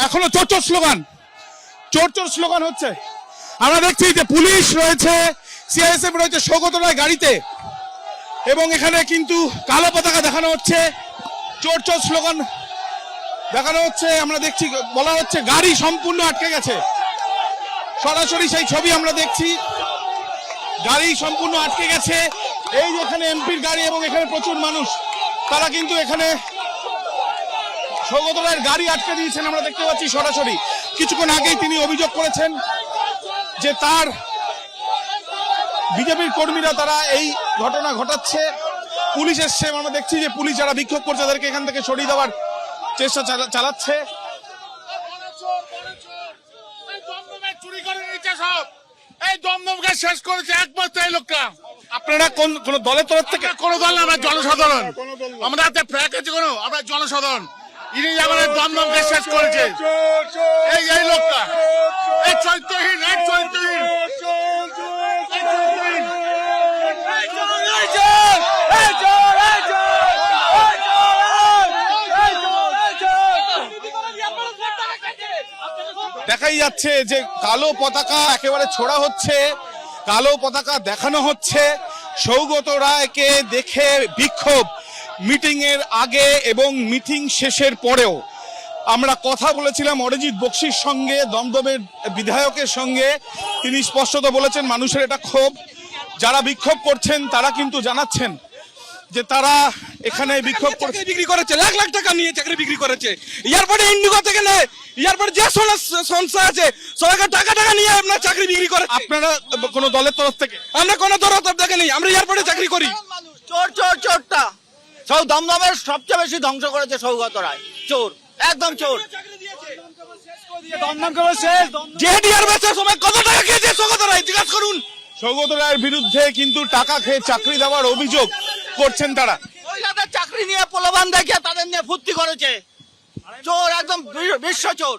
এখনো চোর চোর স্লোগান, চোর চোর স্লোগান হচ্ছে। আমরা দেখছি যে পুলিশ রয়েছে, সিআইএসএফ রয়েছে সৌগত রায় গাড়িতে, এবং এখানে কিন্তু কালো পতাকা দেখানো হচ্ছে, চোর চোর স্লোগান দেখানো হচ্ছে। আমরা দেখছি বলা হচ্ছে গাড়ি সম্পূর্ণ আটকে গেছে, সরাসরি সেই ছবি আমরা দেখছি, গাড়ি সম্পূর্ণ আটকে গেছে। এই যে এখানে এমপির গাড়ি এবং এখানে প্রচুর মানুষ, তারা কিন্তু এখানে সৌগত রায়ের গাড়ি আটকে দিয়েছেন। আমরা দেখতে পাচ্ছি সরাসরি, কিছুক্ষণ আগেই তিনি অভিযোগ করেছেন যে তার বিজেপির কর্মীরা তারা এই ঘটনা ঘটাচ্ছে। পুলিশ এসছে, আমরা দেখছি যে পুলিশ যারা বিক্ষোভ করছে তাদেরকে এখান থেকে সরিয়ে দেওয়ার চেষ্টা চালাচ্ছে। চুরি করে নিচ্ছে সব, এই দমদমকে শেষ করেছে একমাত্র এই লোকটা। আপনারা কোন দলের তরফ থেকে? কোনো দল না, আমরা জনসাধারণ, আমরা আমরা জনসাধারণ। ইনি আমাদের দমদমকে শেষ করেছে, এই লোকটা, এই চরিত্রহীন, এই চরিত্রহীন, দেখাই যাচ্ছে যে কালো পতাকা একেবারে ছোড়া হচ্ছে, কালো পতাকা দেখানো হচ্ছে। সৌগত রায়কে দেখে বিক্ষোভ মিটিং এর আগে এবং মিটিং শেষের পরেও। আমরা কথা বলেছিলাম অরিজিৎ বক্সির সঙ্গে, দমদমের বিধায়কের সঙ্গে, তিনি স্পষ্টত বলেছেন মানুষের এটা ক্ষোভ। যারা বিক্ষোভ করছেন তারা কিন্তু জানাচ্ছেন যে তারা এখানে বিক্ষোভ করছে, বিক্রি করেছে, লাখ লাখ টাকা নিয়ে চাকরি বিক্রি করেছে। এয়ারপোর্টে ইন্ডিগো থেকে নেয়, এয়ারপোর্টে যে সংস্থা আছে সবাইকে টাকা টাকা নিয়ে আপনার চাকরি বিক্রি করে। আপনারা কোন দলের তরফ থেকে? আমরা কোন দলের তরফ থেকে নেই, আমরা এয়ারপোর্টে চাকরি করি। চোর চোর চোরটা সব দমদমের সবচেয়ে বেশি ধ্বংস করেছে সৌগত রায়, চোর, একদম চোর। জেডিআর বেচে সময় কত টাকা খেয়েছে সৌগত রায়, জিজ্ঞাসা করুন। সৌগত রায়ের বিরুদ্ধে কিন্তু টাকা খেয়ে চাকরি দেওয়ার অভিযোগ করছেন তারা। মহিলাদের চাকরি নিয়ে প্রলোভন দেখিয়ে তাদের নিয়ে ফুর্তি করেছে, চোর, একদম বিশ্ব চোর।